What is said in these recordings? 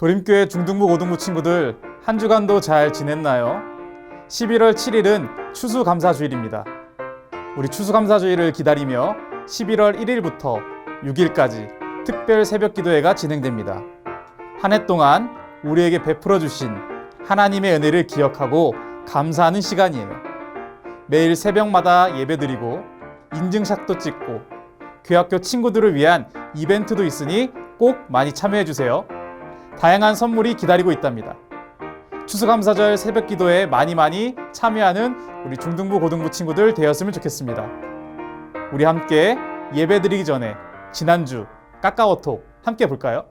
도림교회 중등부 고등부 친구들 한 주간도 잘 지냈나요? 11월 7일은 추수감사주일입니다. 우리 추수감사주일을 기다리며 11월 1일부터 6일까지 특별 새벽기도회가 진행됩니다. 한 해 동안 우리에게 베풀어 주신 하나님의 은혜를 기억하고 감사하는 시간이에요. 매일 새벽마다 예배드리고 인증샷도 찍고 교학교 친구들을 위한 이벤트도 있으니 꼭 많이 참여해 주세요. 다양한 선물이 기다리고 있답니다. 추수감사절 새벽기도에 많이 참여하는 우리 중등부 고등부 친구들 되었으면 좋겠습니다. 우리 함께 예배드리기 전에 지난주 카카오톡 함께 볼까요?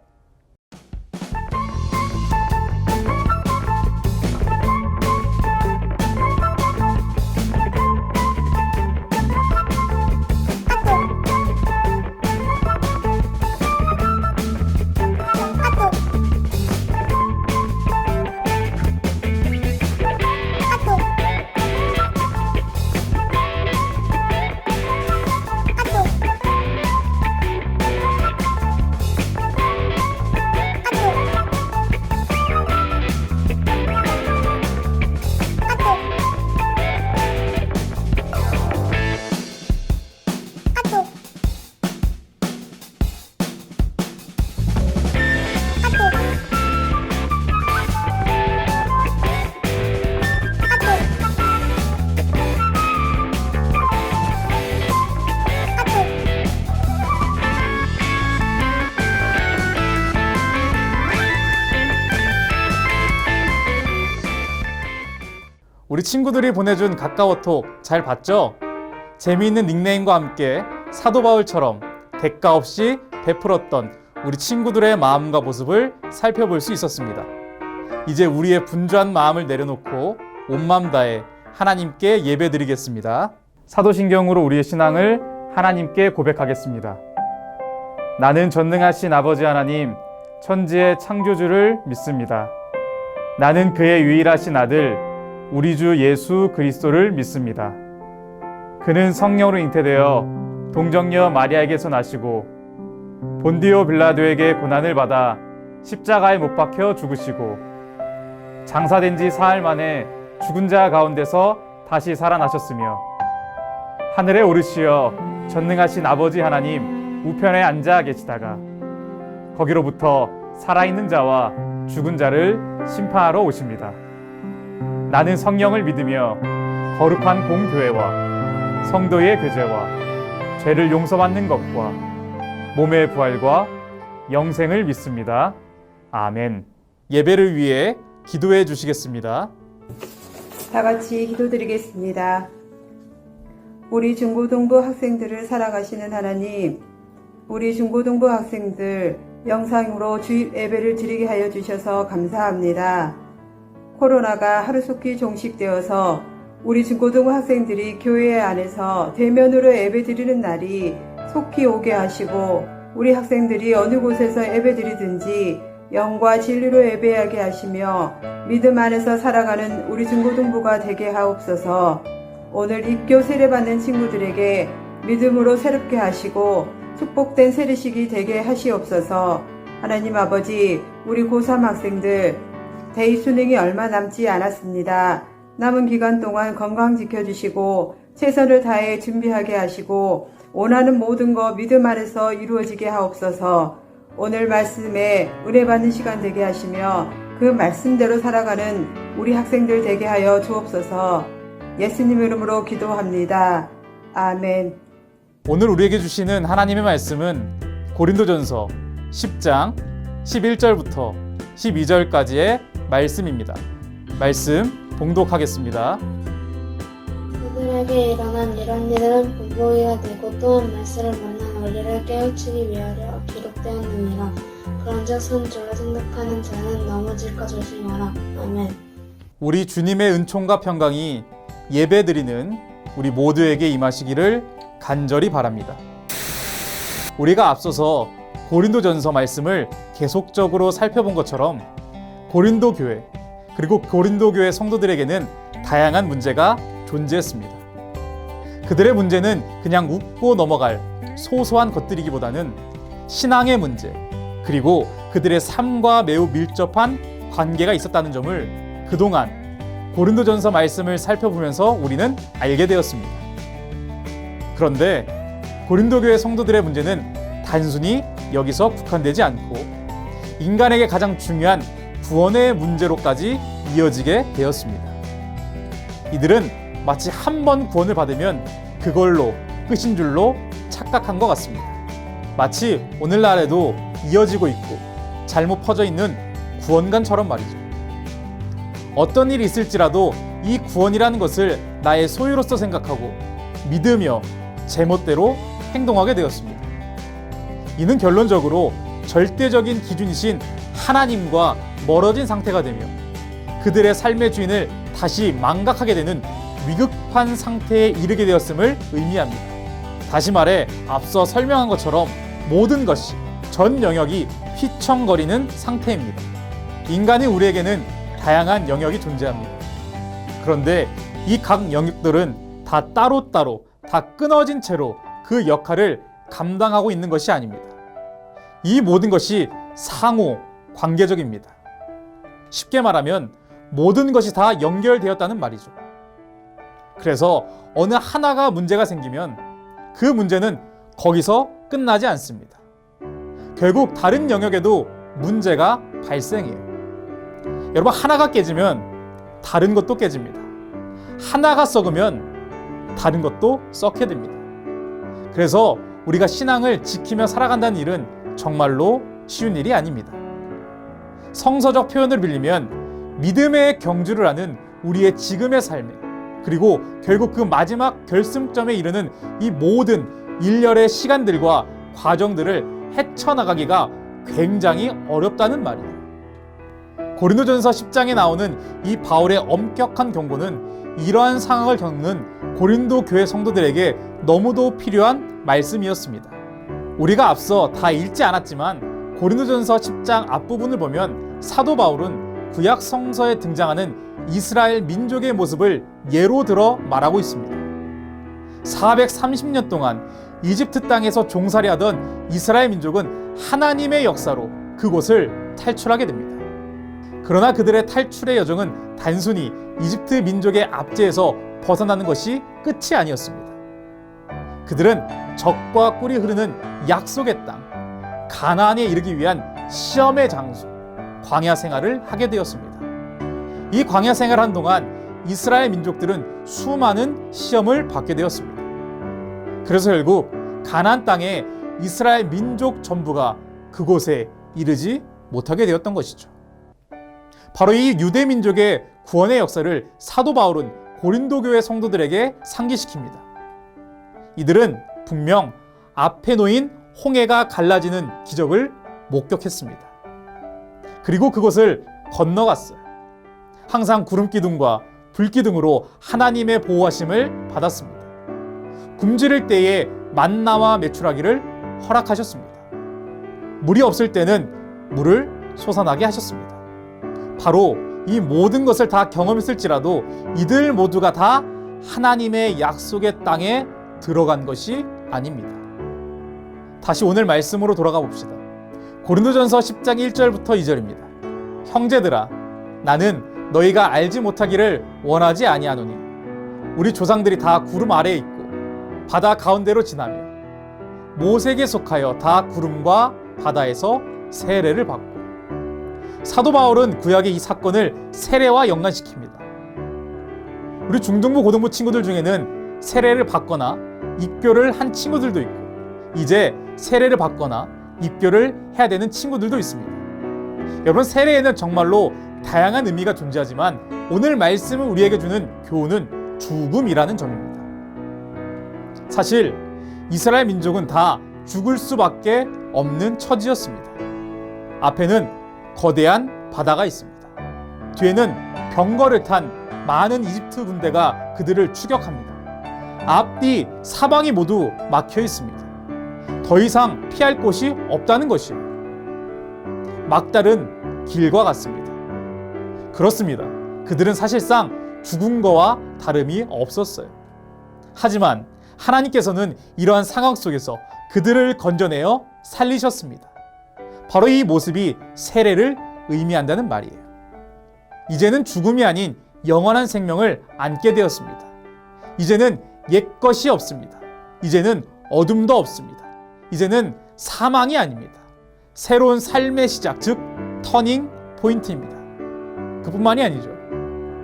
우리 친구들이 보내준 카카오톡 잘 봤죠? 재미있는 닉네임과 함께 사도 바울처럼 대가 없이 베풀었던 우리 친구들의 마음과 모습을 살펴볼 수 있었습니다. 이제 우리의 분주한 마음을 내려놓고 온 마음 다해 하나님께 예배드리겠습니다. 사도신경으로 우리의 신앙을 하나님께 고백하겠습니다. 나는 전능하신 아버지 하나님, 천지의 창조주를 믿습니다. 나는 그의 유일하신 아들 우리 주 예수 그리스도를 믿습니다. 그는 성령으로 잉태되어 동정녀 마리아에게서 나시고 본디오 빌라도에게 고난을 받아 십자가에 못 박혀 죽으시고 장사된 지 사흘 만에 죽은 자 가운데서 다시 살아나셨으며 하늘에 오르시어 전능하신 아버지 하나님 우편에 앉아 계시다가 거기로부터 살아있는 자와 죽은 자를 심판하러 오십니다. 나는 성령을 믿으며 거룩한 공교회와 성도의 교제와 죄를 용서받는 것과 몸의 부활과 영생을 믿습니다. 아멘. 예배를 위해 기도해 주시겠습니다. 다 같이 기도드리겠습니다. 우리 중고등부 학생들을 사랑하시는 하나님, 우리 중고등부 학생들 영상으로 주일 예배를 드리게 하여 주셔서 감사합니다. 코로나가 하루속히 종식되어서 우리 중고등부 학생들이 교회 안에서 대면으로 예배드리는 날이 속히 오게 하시고 우리 학생들이 어느 곳에서 예배드리든지 영과 진리로 예배하게 하시며 믿음 안에서 살아가는 우리 중고등부가 되게 하옵소서. 오늘 입교 세례받는 친구들에게 믿음으로 새롭게 하시고 축복된 세례식이 되게 하시옵소서. 하나님 아버지, 우리 고3 학생들 대입 수능이 얼마 남지 않았습니다. 남은 기간 동안 건강 지켜주시고 최선을 다해 준비하게 하시고 원하는 모든 것 믿음 안에서 이루어지게 하옵소서. 오늘 말씀에 은혜 받는 시간 되게 하시며 그 말씀대로 살아가는 우리 학생들 되게 하여 주옵소서. 예수님 이름으로 기도합니다. 아멘. 오늘 우리에게 주시는 하나님의 말씀은 고린도전서 10장 11절부터 12절까지의 말씀입니다. 말씀 봉독하겠습니다. 그들에게 일어난 이런 일은 본보기가 되고 또한 말세를 만난 원리를 깨우치기 위하여 기록되었느니라. 그런즉 선조를 생각하는 자는 넘어질까 조심하라. 아멘. 우리 주님의 은총과 평강이 예배드리는 우리 모두에게 임하시기를 간절히 바랍니다. 우리가 앞서서 고린도전서 말씀을 계속적으로 살펴본 것처럼 고린도 교회 그리고 고린도 교회 성도들에게는 다양한 문제가 존재했습니다. 그들의 문제는 그냥 웃고 넘어갈 소소한 것들이기보다는 신앙의 문제 그리고 그들의 삶과 매우 밀접한 관계가 있었다는 점을 그동안 고린도전서 말씀을 살펴보면서 우리는 알게 되었습니다. 그런데 고린도 교회 성도들의 문제는 단순히 여기서 국한되지 않고 인간에게 가장 중요한 구원의 문제로까지 이어지게 되었습니다. 이들은 마치 한 번 구원을 받으면 그걸로 끝인 줄로 착각한 것 같습니다. 마치 오늘날에도 이어지고 있고 잘못 퍼져 있는 구원관처럼 말이죠. 어떤 일이 있을지라도 이 구원이라는 것을 나의 소유로서 생각하고 믿으며 제멋대로 행동하게 되었습니다. 이는 결론적으로 절대적인 기준이신 하나님과 멀어진 상태가 되며 그들의 삶의 주인을 다시 망각하게 되는 위급한 상태에 이르게 되었음을 의미합니다. 다시 말해 앞서 설명한 것처럼 모든 것이 전 영역이 휘청거리는 상태입니다. 인간인 우리에게는 다양한 영역이 존재합니다. 그런데 이 각 영역들은 다 따로따로 다 끊어진 채로 그 역할을 감당하고 있는 것이 아닙니다. 이 모든 것이 상호 관계적입니다. 쉽게 말하면 모든 것이 다 연결되었다는 말이죠. 그래서 어느 하나가 문제가 생기면 그 문제는 거기서 끝나지 않습니다. 결국 다른 영역에도 문제가 발생해요. 여러분, 하나가 깨지면 다른 것도 깨집니다. 하나가 썩으면 다른 것도 썩게 됩니다. 그래서 우리가 신앙을 지키며 살아간다는 일은 정말로 쉬운 일이 아닙니다. 성서적 표현을 빌리면 믿음의 경주를 하는 우리의 지금의 삶에 그리고 결국 그 마지막 결승점에 이르는 이 모든 일련의 시간들과 과정들을 헤쳐나가기가 굉장히 어렵다는 말이에요. 고린도전서 10장에 나오는 이 바울의 엄격한 경고는 이러한 상황을 겪는 고린도 교회 성도들에게 너무도 필요한 말씀이었습니다. 우리가 앞서 다 읽지 않았지만 고린도전서 10장 앞부분을 보면 사도 바울은 구약 성서에 등장하는 이스라엘 민족의 모습을 예로 들어 말하고 있습니다. 430년 동안 이집트 땅에서 종살이 하던 이스라엘 민족은 하나님의 역사로 그곳을 탈출하게 됩니다. 그러나 그들의 탈출의 여정은 단순히 이집트 민족의 압제에서 벗어나는 것이 끝이 아니었습니다. 그들은 적과 꿀이 흐르는 약속의 땅, 가나안에 이르기 위한 시험의 장소, 광야 생활을 하게 되었습니다. 이 광야 생활한 동안 이스라엘 민족들은 수많은 시험을 받게 되었습니다. 그래서 결국 가나안 땅에 이스라엘 민족 전부가 그곳에 이르지 못하게 되었던 것이죠. 바로 이 유대 민족의 구원의 역사를 사도 바울은 고린도 교회 성도들에게 상기시킵니다. 이들은 분명 앞에 놓인 홍해가 갈라지는 기적을 목격했습니다. 그리고 그것을 건너갔어요. 항상 구름기둥과 불기둥으로 하나님의 보호하심을 받았습니다. 굶주릴 때에 만나와 메추라기를 허락하셨습니다. 물이 없을 때는 물을 솟아나게 하셨습니다. 바로 이 모든 것을 다 경험했을지라도 이들 모두가 다 하나님의 약속의 땅에 들어간 것이 아닙니다. 다시 오늘 말씀으로 돌아가 봅시다. 고린도전서 10장 1절부터 2절입니다. 형제들아, 나는 너희가 알지 못하기를 원하지 아니하노니 우리 조상들이 다 구름 아래에 있고 바다 가운데로 지나며 모세에게 속하여 다 구름과 바다에서 세례를 받고. 사도 바울은 구약의 이 사건을 세례와 연관시킵니다. 우리 중등부 고등부 친구들 중에는 세례를 받거나 입교를 한 친구들도 있고 이제 세례를 받거나 입교를 해야 되는 친구들도 있습니다. 여러분, 세례에는 정말로 다양한 의미가 존재하지만 오늘 말씀을 우리에게 주는 교훈은 죽음이라는 점입니다. 사실 이스라엘 민족은 다 죽을 수밖에 없는 처지였습니다. 앞에는 거대한 바다가 있습니다. 뒤에는 병거를 탄 많은 이집트 군대가 그들을 추격합니다. 앞뒤 사방이 모두 막혀 있습니다. 더 이상 피할 곳이 없다는 것이에요. 막다른 길과 같습니다. 그렇습니다. 그들은 사실상 죽은 거와 다름이 없었어요. 하지만 하나님께서는 이러한 상황 속에서 그들을 건져내어 살리셨습니다. 바로 이 모습이 세례를 의미한다는 말이에요. 이제는 죽음이 아닌 영원한 생명을 안게 되었습니다. 이제는 옛것이 없습니다. 이제는 어둠도 없습니다. 이제는 사망이 아닙니다. 새로운 삶의 시작, 즉 터닝 포인트입니다. 그뿐만이 아니죠.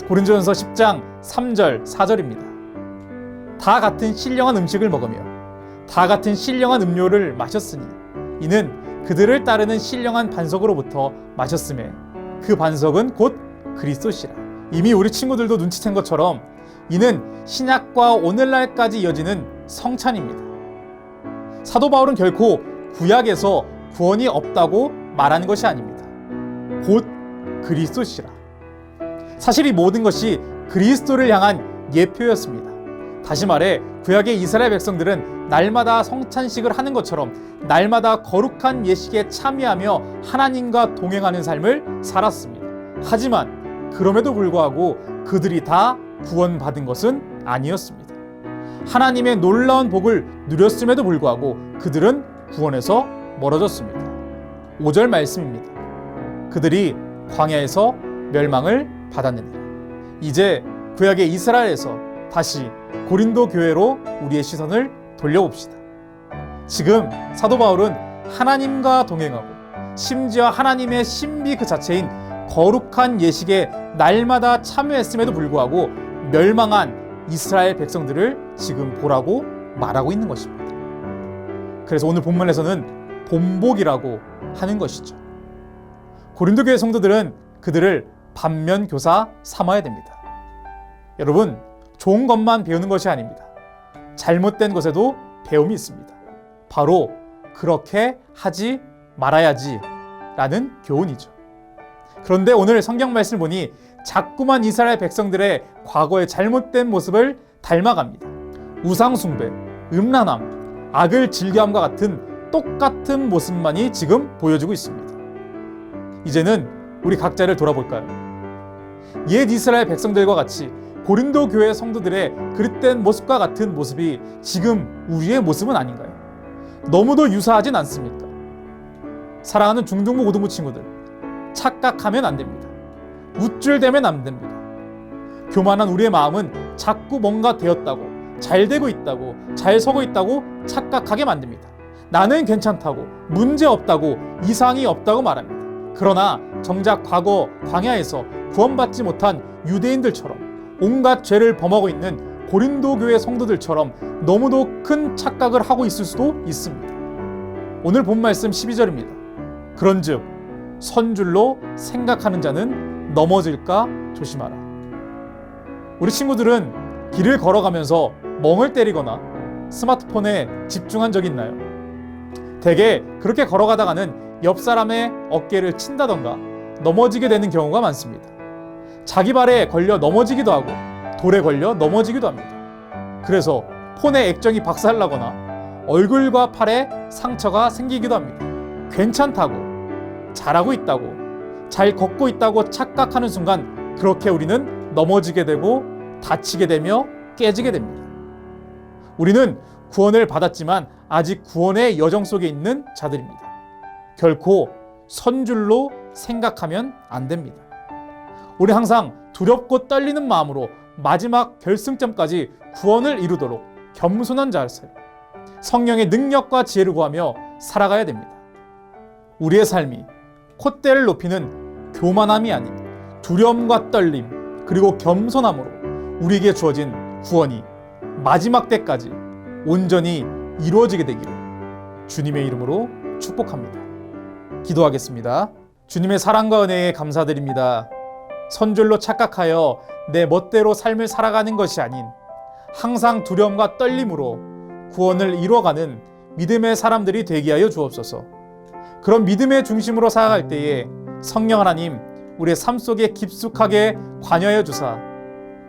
고린도전서 10장 3절 4절입니다. 다 같은 신령한 음식을 먹으며 다 같은 신령한 음료를 마셨으니 이는 그들을 따르는 신령한 반석으로부터 마셨음에 그 반석은 곧 그리스도시라. 이미 우리 친구들도 눈치챈 것처럼 이는 신약과 오늘날까지 이어지는 성찬입니다. 사도 바울은 결코 구약에서 구원이 없다고 말하는 것이 아닙니다. 곧 그리스도시라. 사실 이 모든 것이 그리스도를 향한 예표였습니다. 다시 말해 구약의 이스라엘 백성들은 날마다 성찬식을 하는 것처럼 날마다 거룩한 예식에 참여하며 하나님과 동행하는 삶을 살았습니다. 하지만 그럼에도 불구하고 그들이 다 구원받은 것은 아니었습니다. 하나님의 놀라운 복을 누렸음에도 불구하고 그들은 구원에서 멀어졌습니다. 5절 말씀입니다. 그들이 광야에서 멸망을 받았느니라. 이제 구약의 이스라엘에서 다시 고린도 교회로 우리의 시선을 돌려봅시다. 지금 사도 바울은 하나님과 동행하고 심지어 하나님의 신비 그 자체인 거룩한 예식에 날마다 참여했음에도 불구하고 멸망한 이스라엘 백성들을 지금 보라고 말하고 있는 것입니다. 그래서 오늘 본문에서는 본복이라고 하는 것이죠. 고린도 교회 성도들은 그들을 반면교사 삼아야 됩니다. 여러분, 좋은 것만 배우는 것이 아닙니다. 잘못된 것에도 배움이 있습니다. 바로 그렇게 하지 말아야지 라는 교훈이죠. 그런데 오늘 성경 말씀을 보니 자꾸만 이스라엘 백성들의 과거의 잘못된 모습을 닮아갑니다. 우상숭배, 음란함, 악을 즐겨함과 같은 똑같은 모습만이 지금 보여주고 있습니다. 이제는 우리 각자를 돌아볼까요? 옛 이스라엘 백성들과 같이 고린도 교회 성도들의 그릇된 모습과 같은 모습이 지금 우리의 모습은 아닌가요? 너무도 유사하진 않습니까? 사랑하는 중등부 고등부 친구들, 착각하면 안 됩니다. 우쭐대면 안 됩니다. 교만한 우리의 마음은 자꾸 뭔가 되었다고, 잘 되고 있다고, 잘 서고 있다고 착각하게 만듭니다. 나는 괜찮다고, 문제 없다고, 이상이 없다고 말합니다. 그러나 정작 과거 광야에서 구원받지 못한 유대인들처럼 온갖 죄를 범하고 있는 고린도 교회 성도들처럼 너무도 큰 착각을 하고 있을 수도 있습니다. 오늘 본 말씀 12절입니다. 그런즉 선줄로 생각하는 자는 넘어질까 조심하라. 우리 친구들은 길을 걸어가면서 멍을 때리거나 스마트폰에 집중한 적 있나요? 대개 그렇게 걸어가다가는 옆 사람의 어깨를 친다던가 넘어지게 되는 경우가 많습니다. 자기 발에 걸려 넘어지기도 하고 돌에 걸려 넘어지기도 합니다. 그래서 폰의 액정이 박살나거나 얼굴과 팔에 상처가 생기기도 합니다. 괜찮다고, 잘하고 있다고, 잘 걷고 있다고 착각하는 순간 그렇게 우리는 넘어지게 되고 다치게 되며 깨지게 됩니다. 우리는 구원을 받았지만 아직 구원의 여정 속에 있는 자들입니다. 결코 선줄로 생각하면 안 됩니다. 우리 항상 두렵고 떨리는 마음으로 마지막 결승점까지 구원을 이루도록 겸손한 자세로 성령의 능력과 지혜를 구하며 살아가야 됩니다. 우리의 삶이 콧대를 높이는 교만함이 아닌 두려움과 떨림 그리고 겸손함으로 우리에게 주어진 구원이 마지막 때까지 온전히 이루어지게 되기를 주님의 이름으로 축복합니다. 기도하겠습니다. 주님의 사랑과 은혜에 감사드립니다. 선줄로 착각하여 내 멋대로 삶을 살아가는 것이 아닌 항상 두려움과 떨림으로 구원을 이루어가는 믿음의 사람들이 되게 하여 주옵소서. 그런 믿음의 중심으로 살아갈 때에 성령 하나님 우리의 삶 속에 깊숙하게 관여하여 주사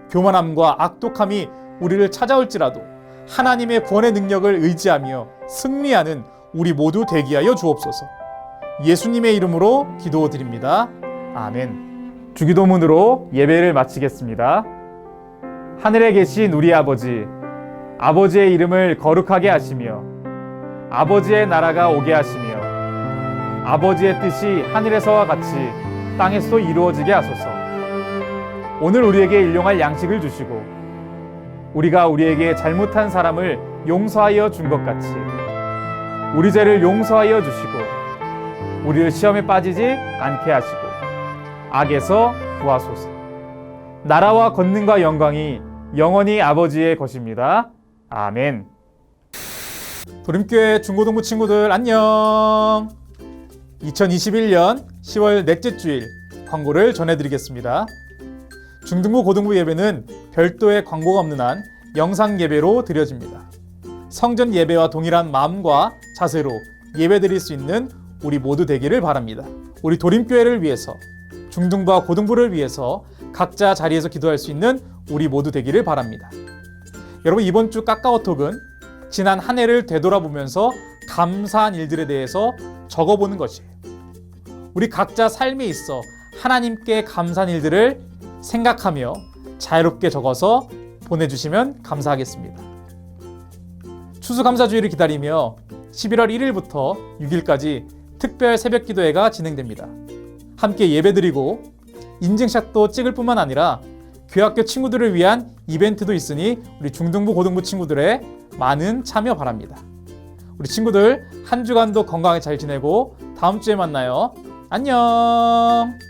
교만함과 악독함이 우리를 찾아올지라도 하나님의 구원의 능력을 의지하며 승리하는 우리 모두 되게 하여 주옵소서. 예수님의 이름으로 기도드립니다. 아멘. 주기도문으로 예배를 마치겠습니다. 하늘에 계신 우리 아버지, 아버지의 이름을 거룩하게 하시며 아버지의 나라가 오게 하시며 아버지의 뜻이 하늘에서와 같이 땅에서도 이루어지게 하소서. 오늘 우리에게 일용할 양식을 주시고 우리가 우리에게 잘못한 사람을 용서하여 준 것 같이 우리 죄를 용서하여 주시고 우리를 시험에 빠지지 않게 하시고 악에서 구하소서. 나라와 권능과 영광이 영원히 아버지의 것입니다. 아멘. 도림교회 중고등부 친구들 안녕. 2021년 10월 넷째 주일 광고를 전해드리겠습니다. 중등부 고등부 예배는 별도의 광고가 없는 한 영상 예배로 드려집니다. 성전 예배와 동일한 마음과 자세로 예배 드릴 수 있는 우리 모두 되기를 바랍니다. 우리 도림교회를 위해서, 중등부와 고등부를 위해서 각자 자리에서 기도할 수 있는 우리 모두 되기를 바랍니다. 여러분, 이번 주 카카오톡은 지난 한 해를 되돌아보면서 감사한 일들에 대해서 적어보는 것이에요. 우리 각자 삶에 있어 하나님께 감사한 일들을 생각하며 자유롭게 적어서 보내주시면 감사하겠습니다. 추수감사주의를 기다리며 11월 1일부터 6일까지 특별 새벽기도회가 진행됩니다. 함께 예배드리고 인증샷도 찍을 뿐만 아니라 교학교 친구들을 위한 이벤트도 있으니 우리 중등부 고등부 친구들의 많은 참여 바랍니다. 우리 친구들 한 주간도 건강하게 잘 지내고 다음 주에 만나요. 안녕.